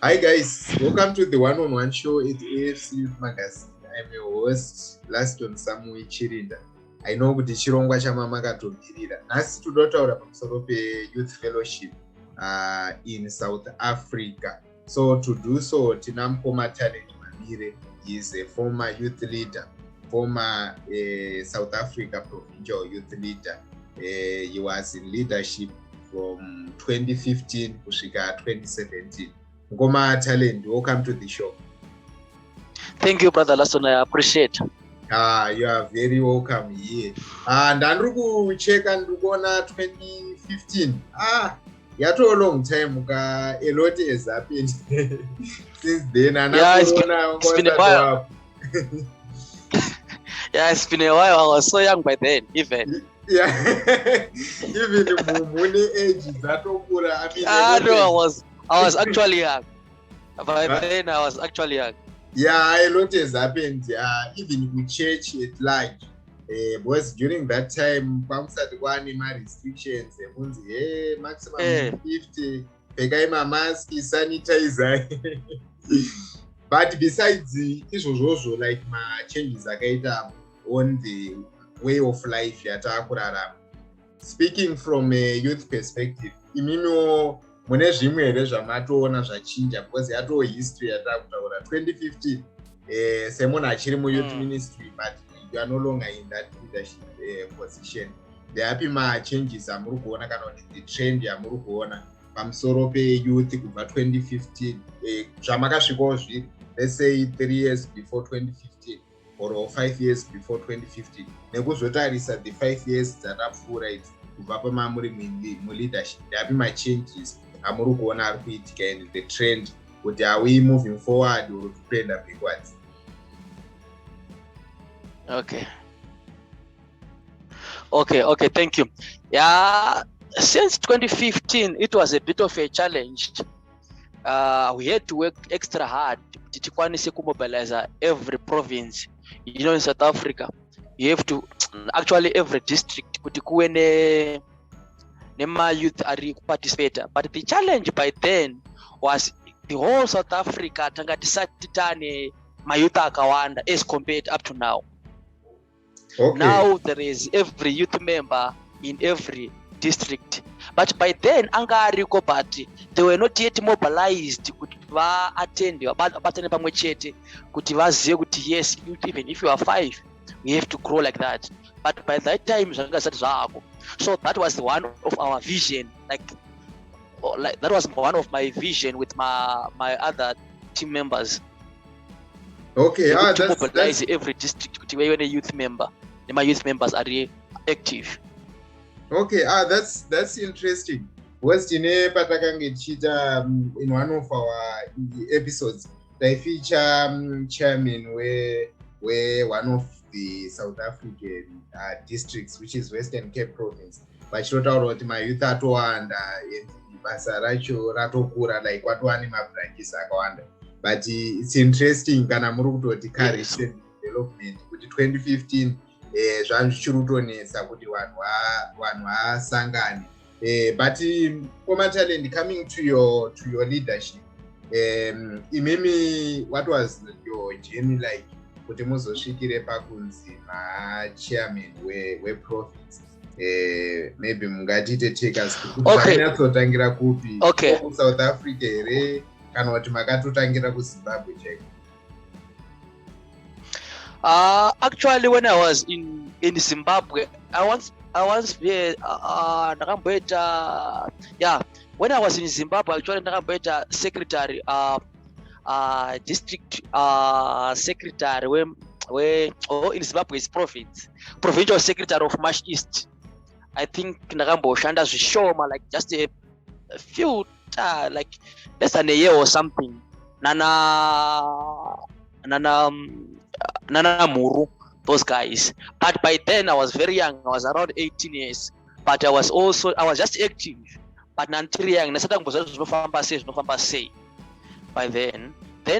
Hi guys, welcome to the one-on-one show at AFC Youth Magazine. I'm your host, Laston Samui Chirinda. I know kuti chirongwa chamama katobirira. Nhasi todotaura pamusoro pe-Youth Fellowship in South Africa. So to do so, tina mukoma talent Mamire. He is a former youth leader, former South Africa Provincial youth leader. He was in leadership from 2015 kusvika 2017. Ngoma Talent, welcome to the show. Thank you, Brother Laston. I appreciate. You are very welcome here. And ndiri kucheka ndikuona 2015. Yato a long time. A lot has happened since then. It's been a while. Yeah, it's been a while. I was so young by then, even. Yeah, even the age is that no, I was actually young. By then, I was actually young. Yeah, a lot has happened. Yeah, even with church at large. Because during that time, restrictions, maximum 50, mask, sanitizer. But besides it was also like my changes on the way of life. Speaking from a youth perspective, mune zvimwe here zvamatoona zvachinja because yatoo history yatakutaura 2015 semunhu achiri muyouth ministry, but you are no longer in that leadership position. Ndeapi machanges amuri kuona kana kuti the trend yamuri kuona pamusoro peyouth kubva 2015 zvamakasvikawo zviri, let's say 3 years before 2015 or 5 years before 2015, nekuzotarisa the 5 years dzatapfuura idzi kubva pamamuri muleadership? Ndeapi machanges amuri kuona ari kuitika and the trend kuti are we moving forward or kupenda backwards? Okay, thank you. Yeah, since 2015 it was a bit of a challenge. We had to work extra hard to mobilize every province. In South Africa, you have to actually every district kuti Nema youth are participate. But the challenge by then was the whole South Africa tangatisatitane mayouth akawanda as compared up to now. Okay. Now there is every youth member in every district. But by then angariko, but they were not yet mobilized kuti va attend batane pamwe chete kuti vazive kuti yes, even if you are 5, we have to grow like that. But by that time so that was one of our vision, like that was one of my vision with my other team members. Okay, to mobilize every district to where a youth member, my youth members are active. Okay, that's interesting. Was tine patakange tichita in one of our episodes, they feature chairman where one of the South African districts, which is Western Cape Province, vachitotaura kuti mayouth atowanda basa racho ratokura, like watowani mabranches akawanda. But it's interesting kana muri kutoti current development kuti 2015 zvanhu zvichiri kutonetsa kuti vanhu vasangane. But Koma Talent, coming to your leadership, imimi, what was your journey like kuti muzosvikire pakunzi chairman we-province? Maybe mungatite take us kuti makanyatsotangira kupi? South Africa here kana kuti makatotangira kuZimbabwe chaiko? Actually, when I was in Zimbabwe, when I was in Zimbabwe, actually ndakamboita secretary district secretary in Zimbabwe is provincial secretary of Marsh East. I think ndakamboshanda zvishoma, like just a few like less than a year or something. Nana Muru, those guys. But by then I was very young. I was around 18 years. But I was just active. But until young, by then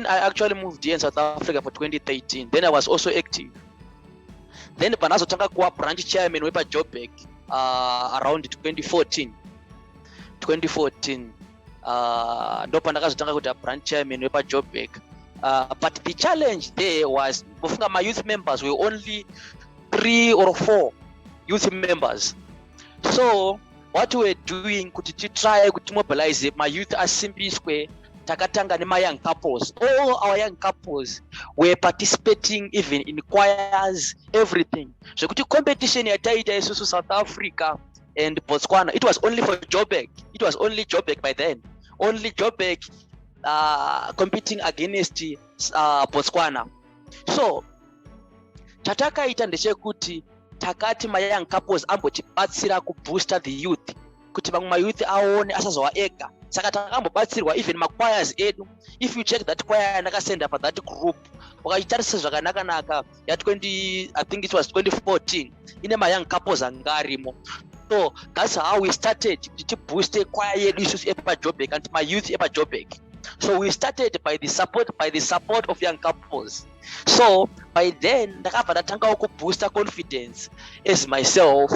I actually moved here in South Africa for 2013. Then I was also active. Then panazotanga kuwa branch chairman wepa Joburg around 2014. ndopandakazotanga kuita branch chairman wepajoburg. But the challenge there was my youth members were only 3 or 4 youth members. So what we were doing to try to mobilize my youth assembly square, takatanga nema young couples. All our young couples were participating even in choirs, everything. So kuti competition ya taita isusu South Africa and Botswana, it was only for Joburg. It was only Joburg by then. Only Joburg competing against Botswana. So chatakaita ndechekuti takati my young couples ambotibatsira kubooster the youth kuti vamwe mayouth aone asazowa ega. Saka takambobatsirwa even machoirs edu. If you check that choir ndakasenda pa that group, wakachitarisa zvakanaka ya 20, I think it was 2014, ine my young couples angarimo. So that's how we started to boost choir yedu isusu epajoburg and my youth epajoburg. So we started by the support of young couples. So by then ndakabva ndatanga kubooster confidence as myself,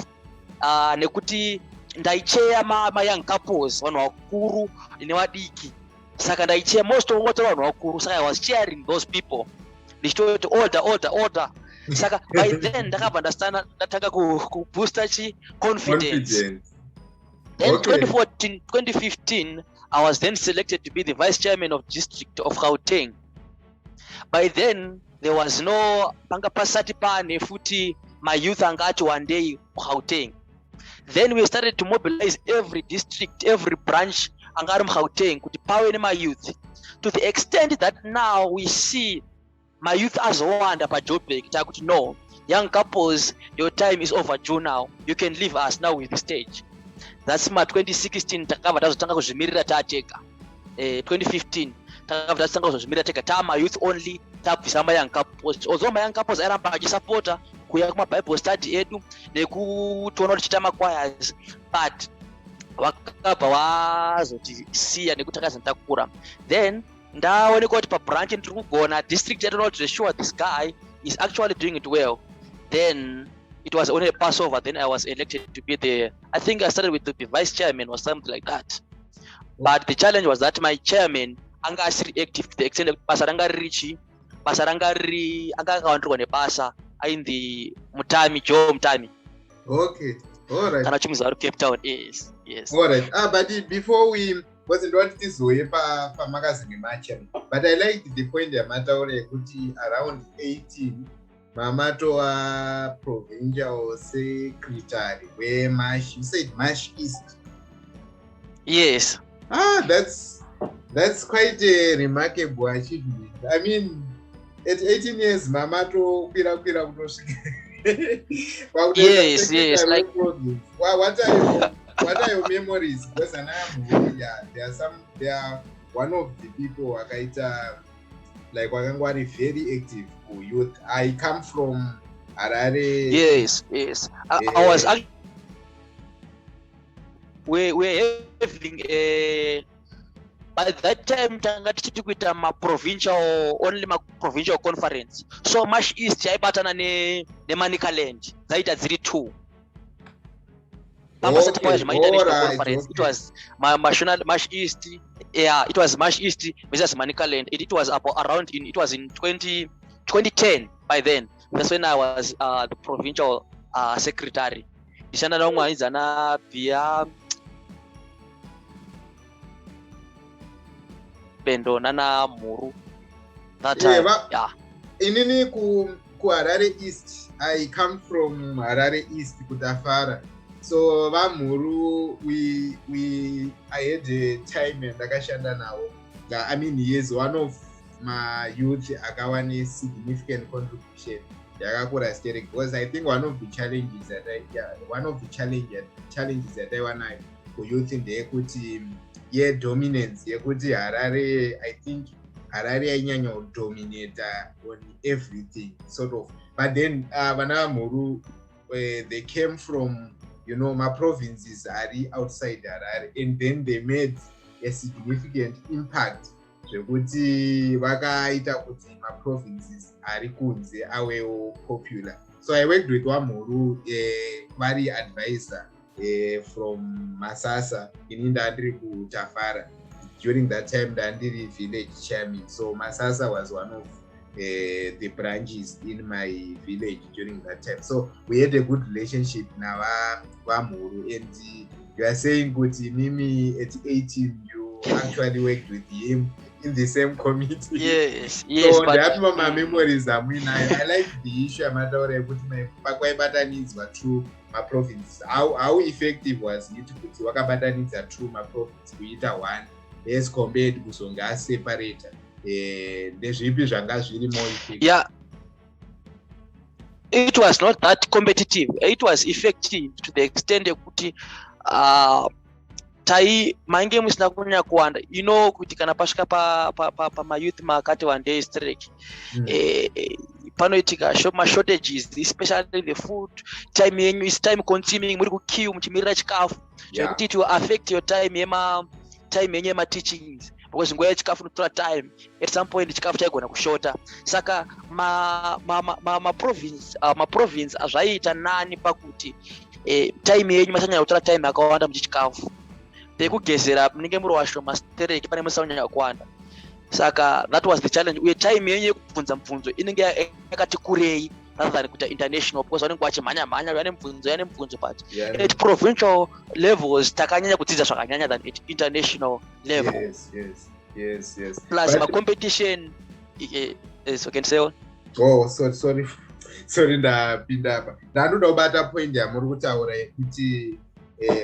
nekuti ndaicheya ma young couples, vanhu vakuru nevadiki. Saka ndaicheya most of vanhu vakuru, saka I was cheering those people ndichitoti order. Saka by then ndakabva ndatanga kubooster confidence. Then okay. 2015, I was then selected to be the vice chairman of district of Gauteng. By then, there was no pangapasati pane futi my youth angati one day Gauteng. Then we started to mobilize every district, every branch angari Gauteng kuti pawe my youth. To the extent that now we see my youth as one up at Joburg. Takuti no, young couples, your time is overdue now. You can leave us now with the stage. That's my 2016 takava tazotanga kuzvimirira tateka. 2015 takava tazotanga kuzvimirira teka tama youth only, tabvisa my young couples. Although my young couples aramba achisupporta kuya kuma Bible study edu nekutiona tichita machoirs, but wakabva wazotisiya nekuti akazontakura. Then ndaoneka kuti pa branch ndiri kugona district I don't know to sure this guy is actually doing it well. Then it was only a passover, then I was elected to be I think I started with the vice chairman or something like that. But the challenge was that my chairman anga asiri active to the extent that basa ranga richi, basa ranga anga kawandirwa nebasa in the Mutami. Okay, all right. Kana chumuza Cape Town is. Yes. All right. But before we wasn't what this way pa magazine match, but I liked the point ya mataure kuti around 18 Mamato Provincial Secretary where MASH, you said MASH East. Yes. That's quite a remarkable achievement. I mean, at 18 years, Mamato Pira yes, like what are your memories? Because they are one of the people wakaita like wakangwari very active for youth. I come from Harare. Yes. I was we're having by that time tanga tichiti kuita ma provincial conference. So MASH East yaibatana ne Manicaland zaita dziri 2. International conference. Okay. It was MASH East. Yeah, it was MASH East versus Manicaland. It was around it was in 2010 by then. That's when I was the provincial secretary. Ishana nongwa izana pia Bendo nana Muru. That time, yeah. Inini ku Harare East. I come from Harare East, Kutafara. So Vamuru, I had a time and Dakashanda now. I mean, he is one of my youth Akawani significant contribution. Because I think one of the challenges that I want for youth in the equity, dominance, equity Harare. I think Harare Nyanyo dominator on everything, sort of. But then Vanamuru, they came from, my provinces are outside Harare, and then they made a significant impact. Kuti vakaita kuti my provinces are kunze awewo popular. So I worked with Wamuru, vari advisor from Masasa in Indandri ku Tafara. during that time ndandiri village chairman, so Masasa was one of the branches in my village during that time. So we had a good relationship now. And you are saying good Mimi at 18 you actually worked with him in the same committee. Yes, so but that my memories are I like the issue I'm needs were true my province. How effective was it to wakabata needs are true my province kuita one as compared to kusonga separator. Yeah, it was not that competitive. It was effective to the extent that tai mange musina kunya kuwanda, you know, kuti kana pashika pa ma youth makati one day strike panoitika shortages, especially the food. Time yenyu is time consuming, muri kukiu muchimirira chikafu chekuti it will affect your time yenyu ma teachings, because nguva yechikafu notora time, at some point chikafu chaigona kushota. Saka ma province azvaita nani pakuti time yenyu masanyanya kutora time yakawanda muchichikafu, kugezera munenge muri washoma stereki pane musanyanya kuwanda. Saka that was the challenge. Uye time yenyu yekubvunza mubvunzo inenge yakati kurei rather than kuita international, because vanenge vachimhanya yane mubvunzo but at provincial levels takanyanya kudzidza zvakanyanya than at international level. Yes. Plus ma competition is okay, say on. Oh, sorry ndapinda apa. Ndanoda kubata point yamuri kutaura yekuti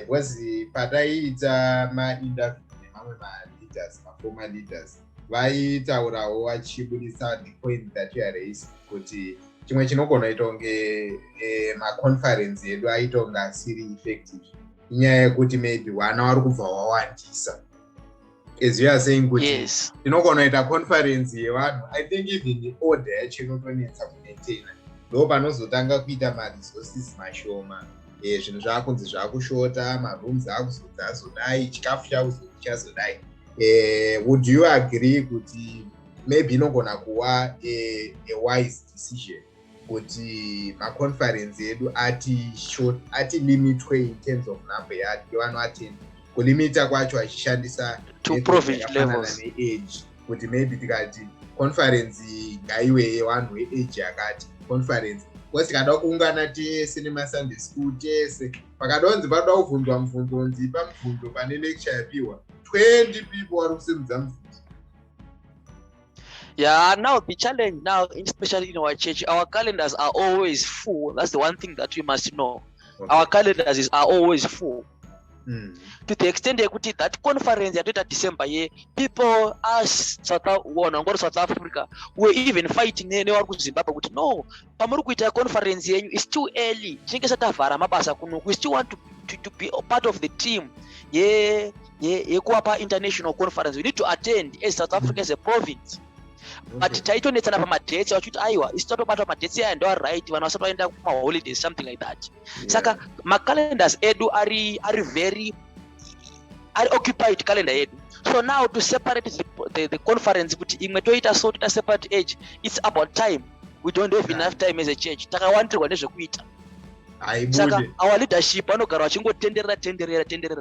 wazi padaita ma-interview nemamwe ma-leaders, ma-former leaders, vaitaurawo vachibudisa the point that you are raising, kuti chimwe chinogona kuita kunge ma-conference edu aita kunge asiri effective inyaya yekuti maybe vana vari kubva wawandisa. As you are saying, kuti tinogona kuita conference yevanhu, I think even the order yacho inotonetsa kumaintaina, ndo panozotanga kuita ma-resources mashoma. Zvinhu zvakunzi zvakushota, marooms akuzodai, chikafu chazodai. Would you agree kuti maybe inogona kuva a wise decision kuti ma-conference edu ati limitwe in terms of number yavanoattend, kulimita kwacho achishandisa to province levels age, kuti maybe tikati conference ngaiwe yevanhu veage yakati conference, because tikada kuungana tese nemasunday school tese, pakadonzi panoda kuvhunzwa mubvunzo nzi pamubvunzo pane lecture yapiwa 20 people vari kusimudza mubvunzo. Yeah, now the challenge now, especially in our church, our calendars are always full. That's the one thing that we must know. Okay. Our calendars are always full. To the extent that conference at December, people as South Africa were even fighting Zimbabwe. No, Pamarukuita conference is too early. We still want to be a part of the team. International conference. We need to attend as South Africa as a province. But taito netsana pa madates wachuti aiwa isitoto bata madates ya ndo right vana vasatoenda kuma holidays something like that. Saka ma calendars edu are very occupied calendar edu. So now to separate the conference kuti imwe toita so to separate age, it's about time. We don't have enough time as a church. Takawandirwa nezvekuita. Saka our leadership vanogara vachingotenderera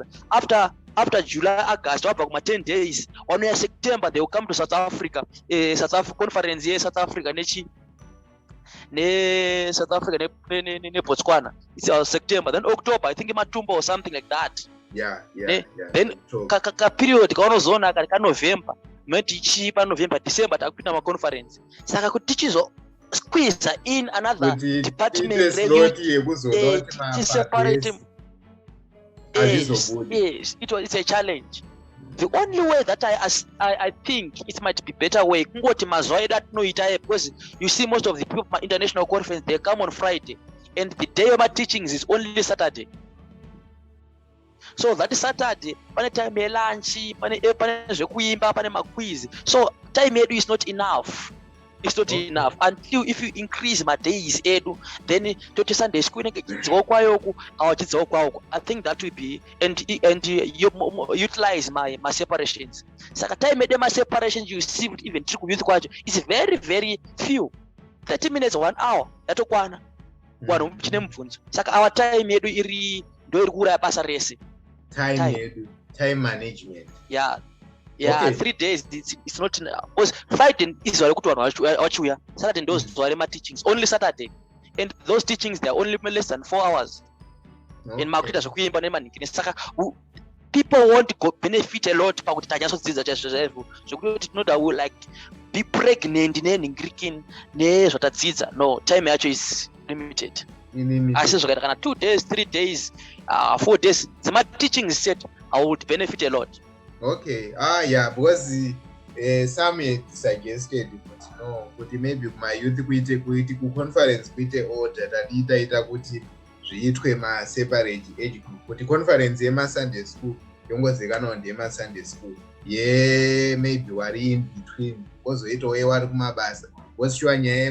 after July, August, about 10 days. On September, they will come to South Africa. South Africa conference here, South Africa, ne Botswana. It's September. Then October, I think Matumbo or something like that. Yeah. Then period, zona November. November, December, takuita ma conference. Saka kutichizo squeeze in another department review. Separate him. Yes, it's a challenge. The only way that I think it might be better way, because you see most of the people from international conference, they come on Friday, and the day of my teachings is only Saturday. So that is Saturday, pane time lunch, pane zvekuimba, pane quiz. So time is not enough. It's not enough until if you increase my days edu, then to Sunday school I think that will be and you utilize my separations. Saka time my separations you see with even youth kwacho is very very few. 30 minutes 1 hour yatokwana wanhu chine mubvunzo. Saka our time edu iri ndo iri kura pasa rese. Time management. Yeah. Yeah, Okay. 3 days. It's not because Friday is Saturday those teachings. Only Saturday. And those teachings they are only less than 4 hours. In Market as people want to go benefit a lot pakuti tanyasodzidza chaizvo zvokuti tinoda like be pregnant nenhingiriki nezvatadzidza. No, time yacho is limited. Asi zvakaita kana 2 days, 3 days, 4 days dzema teachings said I would benefit a lot. Okay. Yeah, because some suggested kuti maybe my youth kuite conference kuite order tadiita kuti zviitwe ma separate age group kuti conference yema Sunday school yongozikanwa ndema Sunday school maybe wari in between kozoita wari kumabasa woshuwa nyaya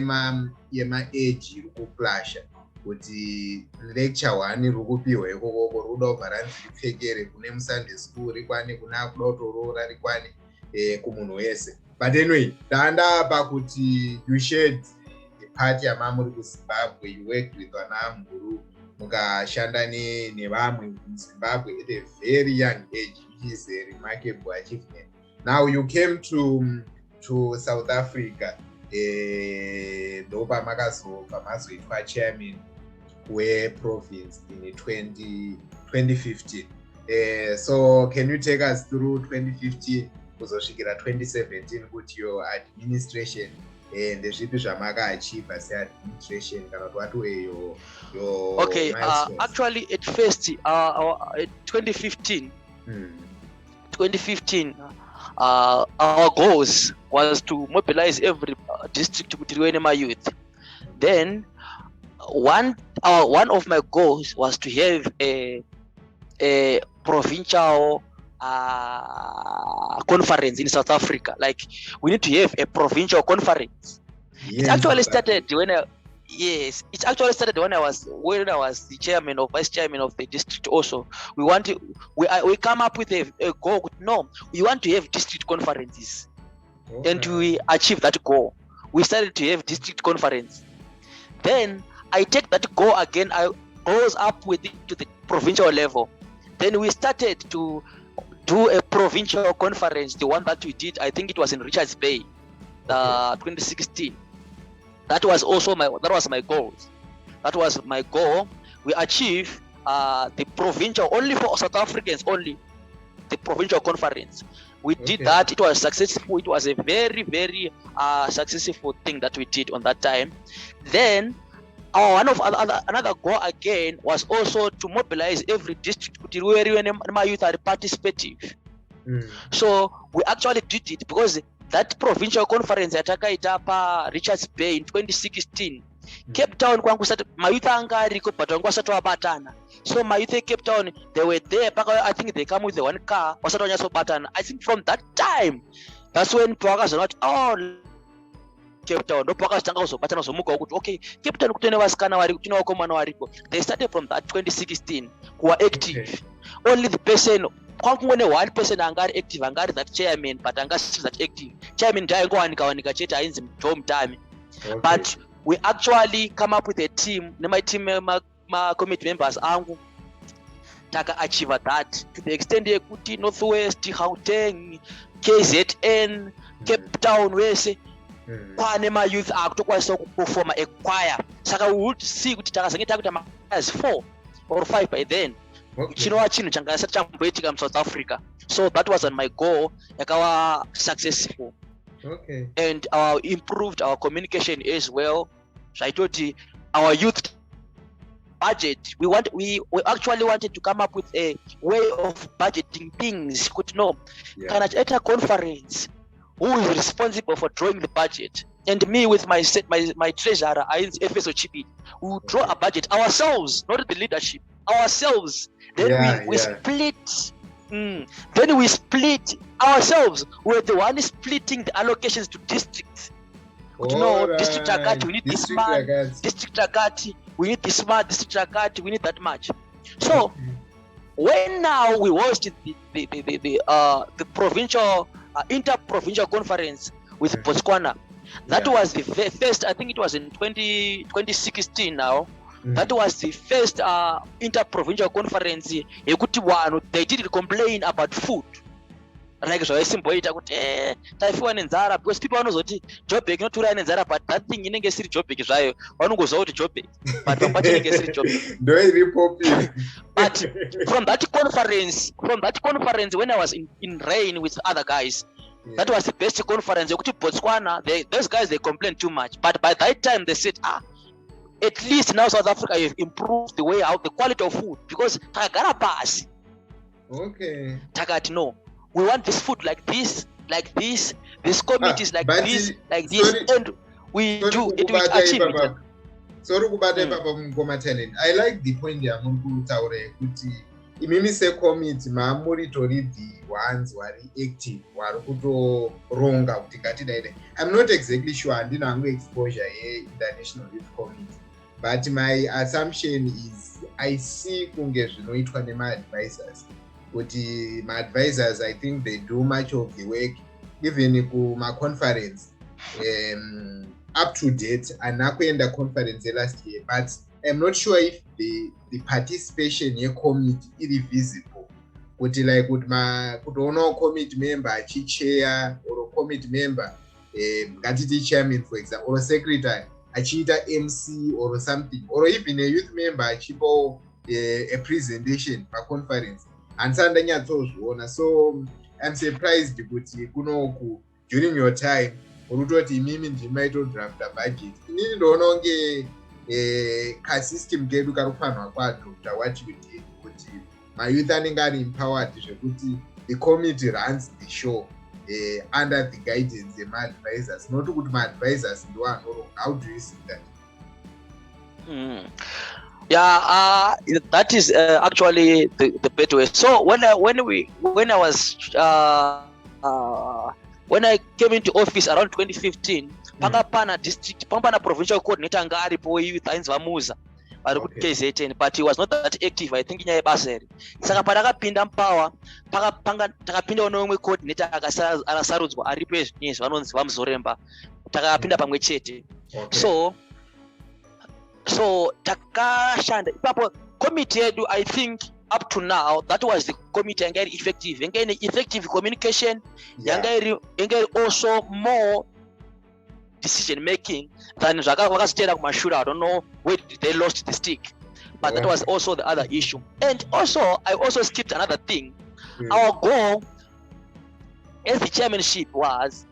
yema age iri kuplasha kuti lecture 1 rukupiwa ikoko ruda ubharanzi ripfekere kune musunday school rikwane kuna kudotorora rikwane kumunhu wese. But anyway, ndandapa kuti you shared the party yamamuri kuZimbabwe, you worked with vana mhuru mukashanda nevamwe muZimbabwe at a very young age, which is a remarkable achievement. Now you came to South Africa, ndopa makazobva mazoitwa chairman we-province in 2015. So can you take us through 2015 kuzosvikira 2017 kuti your administration ndezvipi zvamakaachiever se-administration kana kuti what were your okay, actually at first 2015 our goals was to mobilize every district kuti riwe nema-youth. Then one of my goals was to have a provincial conference in South Africa. Like we need to have a provincial conference. It actually started when I was the chairman or vice chairman of the district. Also, we come up with a goal. No, we want to have district conferences, and we achieved that goal. We started to have district conference. Then I take that goal again. I goes up with it to the provincial level. Then we started to do a provincial conference. The one that we did, I think it was in Richards Bay, 2016. That was my goal. That was my goal. We achieved the provincial only for South Africans only. The provincial conference. We did that. It was successful. It was a very, very successful thing that we did on that time. Then another goal again was also to mobilize every district where my youth are participative. So we actually did it because that provincial conference at Richards Bay in 2016, Cape Town, my youth but so my youth in Cape Town, they were there. I think they come with the one car. I think from that time, that's when progress are not all. Cape Town, okay, Cape Town they started from that 2016 who are active. Only the person, one person active, that chairman, but that active. Chairman time. But we actually come up with a team, my team my committee members achieve that to the extent they Northwest, Gauteng, KZN, Cape Town, where say my youth are to perform a choir. Saka we would see kuti takazangeta kuti as 4 or 5 by then. South Africa. So that was my goal. Yakawa successful. Okay. And improved our communication as well. So I told you our youth budget. We actually wanted to come up with a way of budgeting things. Could know. Can at a conference. Who is responsible for drawing the budget? And me with my treasurer, FSO Chipi, we will draw a budget ourselves, not the leadership, ourselves. Then we split. Then we split ourselves. We're the one splitting the allocations to districts. District Agati, we need this much. District Agati, we need this much. District Agati, we need that much. So when now we hosted the provincial inter-provincial conference with Botswana, that was the first. I think it was in 2016 now. That was the first inter-provincial conference. They didn't complain about food. like zvaisimboita kuti taifiwa nenzara, because people vanozoti Joburg inotura nenzara, but that thing inenge isiri Joburg zvayo, vanongoziva kuti Joburg, but pambacho inenge isiri Joburg. Ndo iripopi. But from that conference when I was in rain with other guys, that was the best conference. Yokuti Botswana, those guys, they complained too much, but by that time they said, at least now South Africa have improved the way out, the quality of food, because takagara pasi. Okay. Takati no, we want this food like this, this committees like this, and we do it with achievement. Sorry kubata papa mungoma talent. I like the point yamuri kutaura kuti imimi secommittee mamuritori the ones vari active vari kutoronga kuti ngatidaide. I'm not exactly sure handina hangu exposure ye-International Youth Committee, but my assumption is I see kunge zvinoitwa nema-advisors kuti ma-advisors I think they do much of the work even kuma-conference up to date anakuenda conference last year, but I'm not sure if the participation ye-committee is visible. Kuti like kutoona committee member achichair or committee member ngatiti chairman for example or secretary achiita MC or something, or even a youth member achipo a presentation pa conference ansanda nyatsozviona. So I'm surprised kuti kunoku during your time urutoti imimi ndimaito draft budget inini ndoona unge kasystem kedu karufanwa kwacho kuti what you did kuti mayouth anenge ari empowered zvekuti the committee runs the show under the guidance yema-advisors, not kuti ma-advisors ndo anoronga. How do you see that? Yeah, that is actually the better way. So when I came into office around 2015, pangapana district, pangapana provincial coordinator anga aripo youth ainzi vamuza vari kuti KZN, but he was not that active. I think inyaya yebaseri. Saka patakapinda mupower, takapinda unomwe coordinator akasarudzwa aripo ezvinezvi vanonzi vamuzoremba, takapinda pamwe chete. So takashanda ipapo committee yedu. I think up to now that was the committee yanga iri effective, yanga ine effective communication, yanga iri also more decision making than vakazitera kumashure. I don't know where they lost the stick, but that was also the other issue. And also I also skipped another thing. Our goal as the chairmanship was,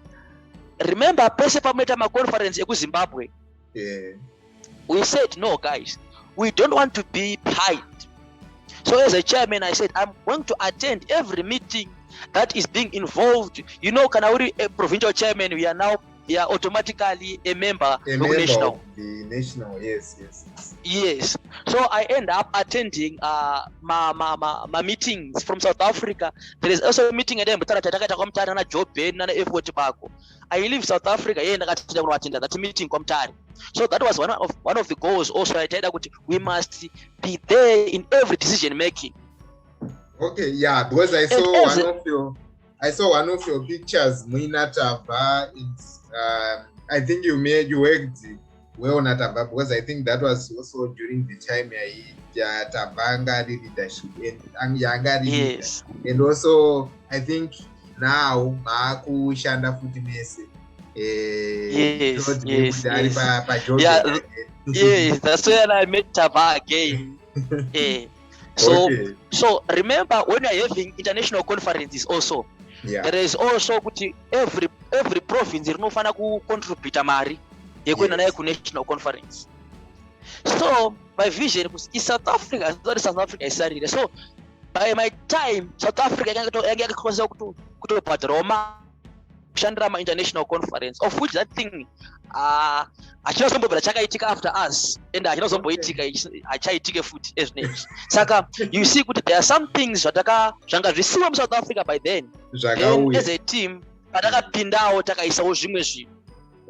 remember pese pameta ma conference eku Zimbabwe, we said no guys, we don't want to be behind. So as a chairman, I said, I'm going to attend every meeting that is being involved. You know, Kanauri, a provincial chairman, we are now automatically a member of the national. Yes. So I end up attending my meetings from South Africa. There is also a meeting at Joburg. I leave South Africa and attend that meeting. So that was one of the goals. Also, I told we must be there in every decision making. Okay, yeah, because I saw one of your pictures, Muinatava. I think you worked well on Atava, because I think that was also during the time Tabanga leadership and Yanga leadership. Yes. And also I think now Maku Shanda Futimese. Yes, that's when I met Tava again. So remember when we are having international conferences also, there is also every province inofana ku contribute mari yekuenda nayo ku national conference. So my vision is South Africa isarire. So by my time South Africa yanga kwanza kutobhadhara Roma kushandira ma international conference, of which that thing achinozombobva chakaitika after us and achinozomboitika achaitika futi ezvinezvi. Saka you see kuti there are some things zvanga zvisiwa mu South Africa by then as a team patakapindawo takaisawo zvimwe zvinhu.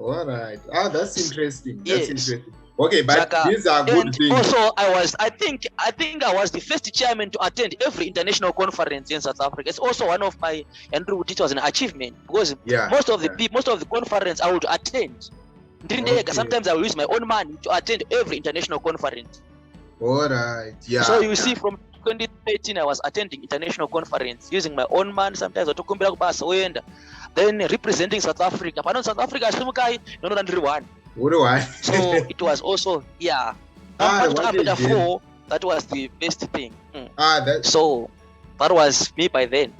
All right. That's interesting. That's interesting. Okay, but these are good things. Also, I think I was the first chairman to attend every international conference in South Africa. It's also one of my, and it was an achievement, because most of the conference I would attend. Sometimes I will use my own money to attend every international conference. All right. Yeah. So you see from 2013 I was attending international conference using my own money. Sometimes I took then representing South Africa. But in South Africa, one. So it was also after 4. That was the best thing. So that was me by then.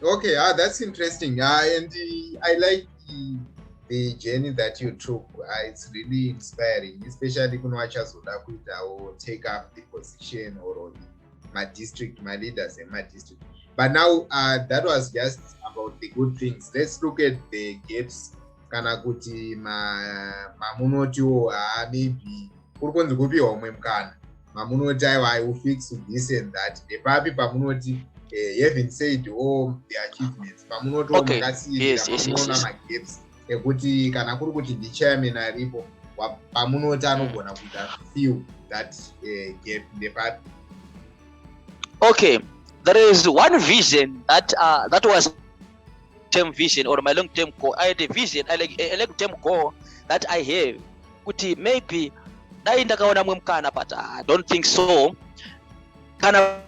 Okay, that's interesting. And I like the journey that you took. It's really inspiring, especially when you take up the position or my district, my leaders in my district. But now that was just about the good things. Let's look at the gaps. Kana kuti mamunoti maybe kurikonzi kupiwa umwe mukana mamunoti I will fix this and that. The papi pamunoti having said all the achievements pamunoti makasiyira magaps ekuti kana kuri kuti the chairman aripo pamunoti anogona kuita feel that gap the papi. Okay, there is one vision that was term vision or my long-term goal. I had a vision, a long-term goal that I have. Kuti maybe ndakaona mumkana, but I don't think so. Kana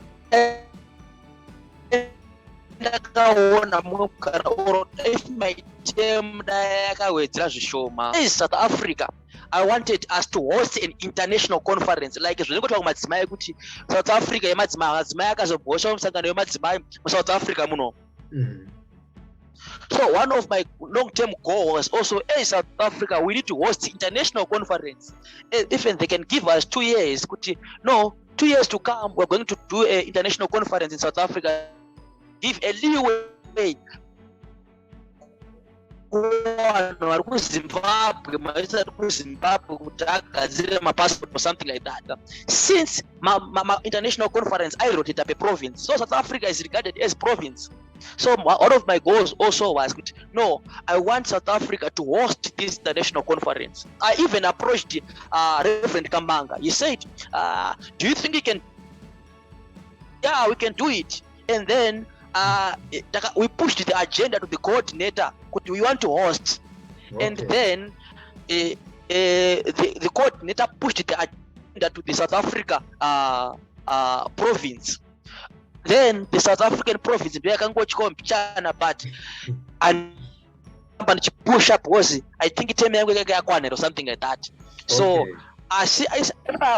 ndakaona mumkana or if my term ndakawedzera zvishoma. In South Africa, I wanted us to host an international conference like zvinokotwa kumadzimai kuti South Africa madzimai akazobhosha musangano wemadzimai muSouth Africa muno. So one of my long-term goals was also, hey, South Africa, we need to host international conference. Even they can give us 2 years. 2 years to come, we're going to do an international conference in South Africa. Give a leeway. Zimbabwe my passport or something like that. Since my international conference, I wrote it up a province. So South Africa is regarded as province. So one of my goals also was, no, I want South Africa to host this international conference. I even approached Reverend Kambanga. He said, do you think you can? Yeah, we can do it. And then we pushed the agenda to the coordinator. We want to host. Okay. And then the coordinator pushed the agenda to the South Africa province. Then the South African province, but and push up was, I think it's or something like that. So okay. I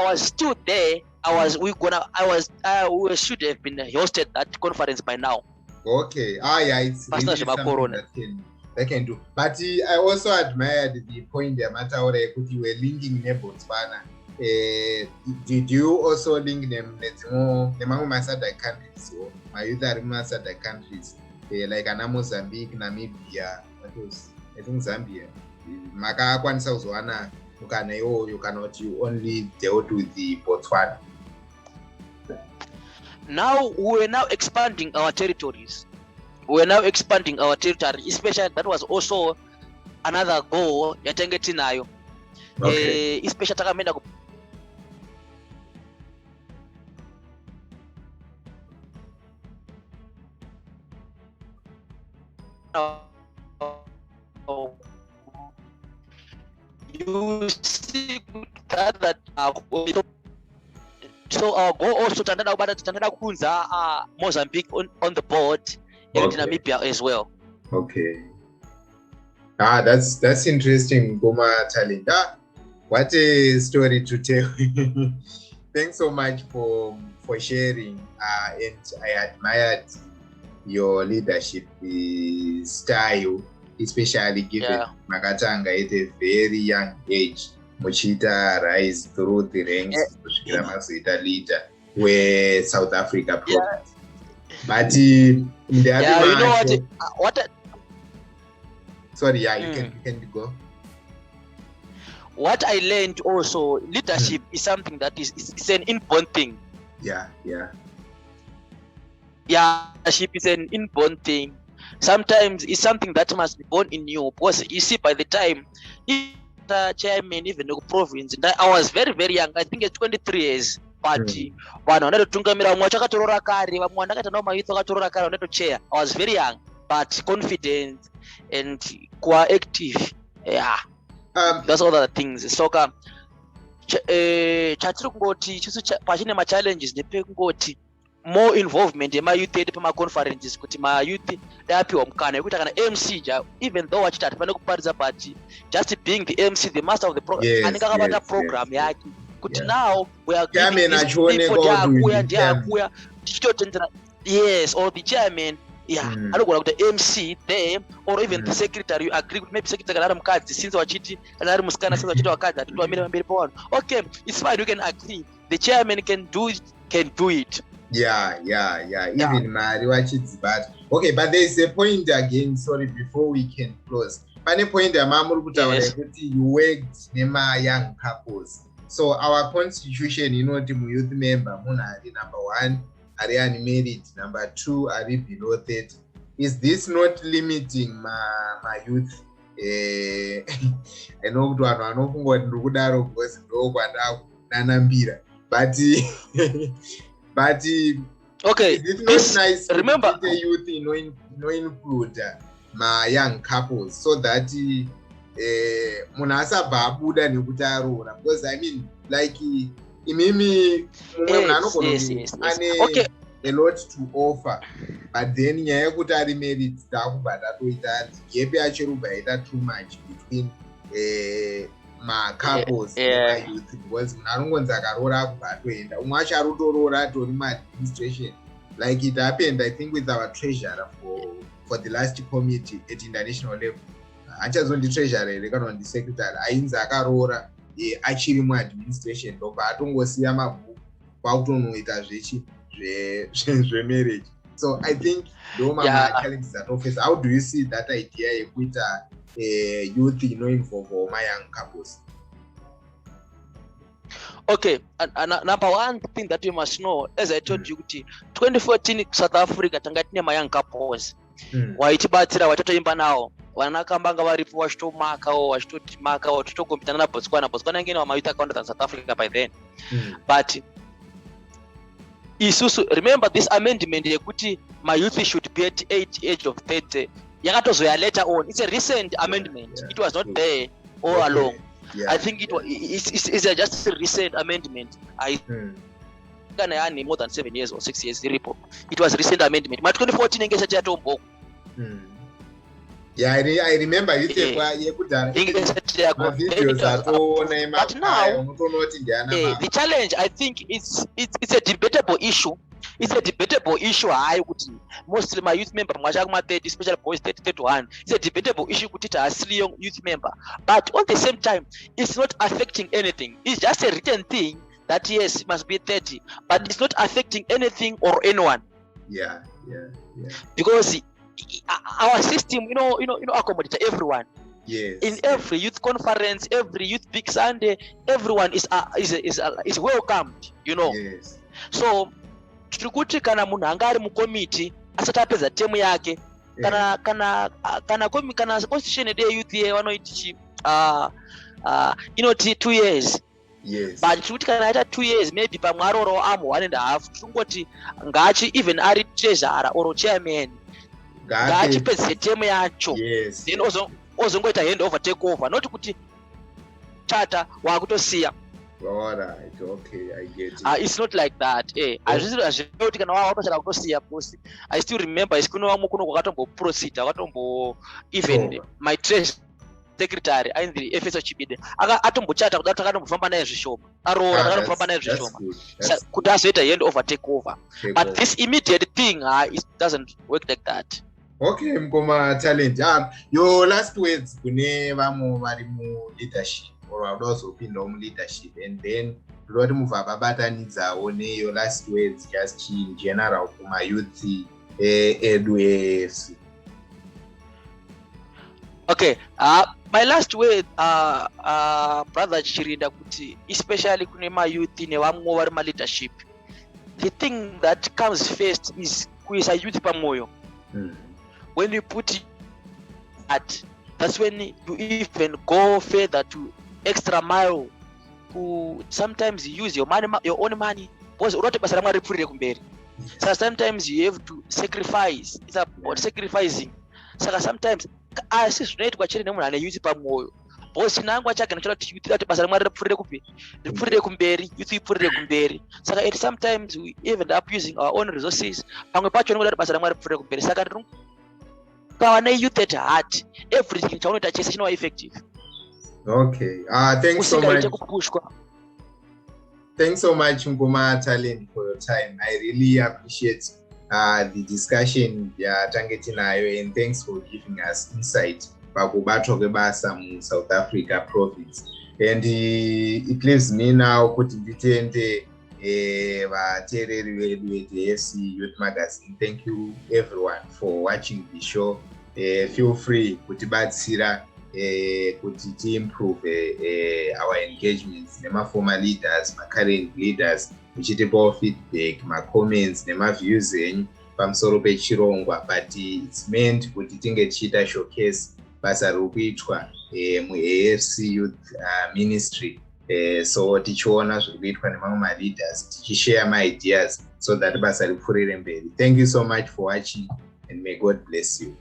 was still there. We should have been hosted that conference by now. Okay. Yeah, it's really something that can do. But I also admired the point the matter where you were linking Botswana. Did you also link them among my SADC countries or my other SADC countries like Mozambique, Namibia, I think Zambia. Maka kwanza uzwana you only dealt with the Botswana. Now we're now expanding our territories. Especially that was also another goal yatengeti nayo. Okay. Especially takamenda you see that so our goal also Tandada Kunza Mozambique on the board and Namibia as well. Okay. That's interesting, Goma Talinda. What a story to tell. Thanks so much for sharing. And I admired your leadership style, especially given Makatanga at a very young age. Mochita rise through the ranks leader where South Africa province. But in the other you know what sorry, you can go. What I learned also, leadership is something that is an inborn thing. Leadership is an inborn thing. Sometimes it's something that must be born in you, because you see, by the time chairman even the province, I was very, very young. I think it's 23 years. But I was very young, but confident and quite active. Yeah. That's all the things. So chatiri kungoti chisu pachine ma challenges ndepekungoti more involvement yemayouth edu pamaconferences kuti mayouth dapiwa mukana yekuti kana MC ja even though achitatu pane kuparidza but just being the MC, the master of the program, anenge akabata program yake kuti now we are giving these people ndiakuya tichitotendera yes, or the chairman anogona kuti MC there, or even the secretary, you agree kuti maybe secretary kana ari mukadzi since wachiti kana ari musikana since wachiti wakadzi atitoamira pamberi pavanhu, okay, it's fine, you can agree, the chairman can do it. Even Mari wachidzibata. Okay, but there is a point again, sorry, before we can close. Pane point amamuri kutaura kuti you worked nema young couples. So our constitution inoti youth member munhu ari number 1 ari unmarried, number 2 ari below 30. Is this not limiting my youth? I know kuti vanhu vanofunga kuti ndiri kudaro because ndokwandakunanambira, but okay, it's not nice remember to the youth include my young couples so that munhu asabva abuda nekuti aroora, because I mean like imimi mumwe munhu anogona ane a lot to offer, but then nyaya yekuti ari married takubva tatoita gap yacherubva yaita too much between ma-couples nema-youth, because munhu anongonzi akaroora akubva atoenda, umwe acho arotoroora atori ma-administration, like it happened I think with our treasurer for the last committee at international level. Achazondi treasurer here kana ndi secretary ainzi akaroora achiri mu-administration ndobva atongosiya mabhuku kwakutonoita zvemarriage. So I think challenges that office. How do you see that idea yekuita youth involve my young couples? Okay, and number one thing that you must know, as I told you, 2014 South Africa tanga tine my young couples waitibatsira watotoimba nawo vanakambanga varipo vachitomakawo vachitotimakawo titokombitana na Botswana ngene wamayouth accountants South Africa by then. But isusu remember this amendment yekuti my youth should be at age of 30 yakatozoya later on. It's a recent amendment. It was not there all along. I think it's just a recent amendment. Kana yani more than 7 years or 6 years the report. It was recent amendment. Ma 2014 ngesa chatombo. Yeah, I remember you say yekudara. But now the challenge I think it's a debatable issue. It's a debatable issue. Mostly my youth member, especially boys 30-31. It's a debatable issue. Young youth member, but at the same time, it's not affecting anything. It's just a written thing that yes, it must be 30, but it's not affecting anything or anyone. Yeah. Because our system, accommodate everyone. Yes. In every youth conference, every youth big Sunday, everyone is welcomed. Yes. So. Tikuti kana munhu anga ari mukomiti asati apedza temu yake kana constitution yedu youth ye vanoiti inoti 2 years. Yes. But tikuti kana aita 2 years maybe pamwe aroro amu 1.5 tungoti ngachi even ari treasurer or chairman ngachi pedze temu yacho. Yes. Then ozongoita hand over take over, not kuti chata wakutosiya. All right, okay, I get it. It's not like that. I still remember even my treasury secretary and the FSO chipide atombochata kuti akatomufamba naye zvishoma akatomufamba naye zvishoma kuti azoita hand over take over. But this immediate thing it doesn't work like that. Okay, mkoma talent. Your last words kune vamwe vari mu leadership or vanozoopinda leadership, and then toti mubva babatanidzawo your last words just in general kuma youth edu AFC. Okay, my last word brother Chirinda kuti especially kune ma youth nevamwe vari ma leadership, the thing that comes first is kuisa youth pamoyo. When you put that, that's when you even go further to extra mile, who sometimes you use your own money, because so sometimes you have to sacrifice. It's about sacrificing. So sometimes I see straight kwa chini munhu ane youth pamoyo bosi nangu achagana chalo kuti youth ati basa ramwari ripfurire kupi ripfurire kumberi youth ipfurire kumberi saka at sometimes we even end up using our own resources pamwe pacho nikuti basa ramwari ripfurire kumberi saka kawa ne youth at heart everything chaunoita chese chinova effective. Okay, thanks so much. Thanks so much, Ngoma Talent, for your time. I really appreciate the discussion tangetinayo, and thanks for giving us insight pakubatwa kwebasa mu South Africa province. And it leaves me now kuti nditende vateereri vedu AFC Youth Magazine. Thank you everyone for watching the show. Feel free kutibatsira kuti to improve our engagements nema-former leaders, ma-current leaders, muchitipawo feedback, ma-comments nema-views enyu pamusoro pechirongwa, but it's meant kuti tinge tichiita showcase basa ririkuitwa mu-AFC Youth Ministry, so tichiona zviri kuitwa nemamwe ma-leaders, tichishare ma-ideas so that basa ripfuurire mberi. Thank you so much for watching and may God bless you.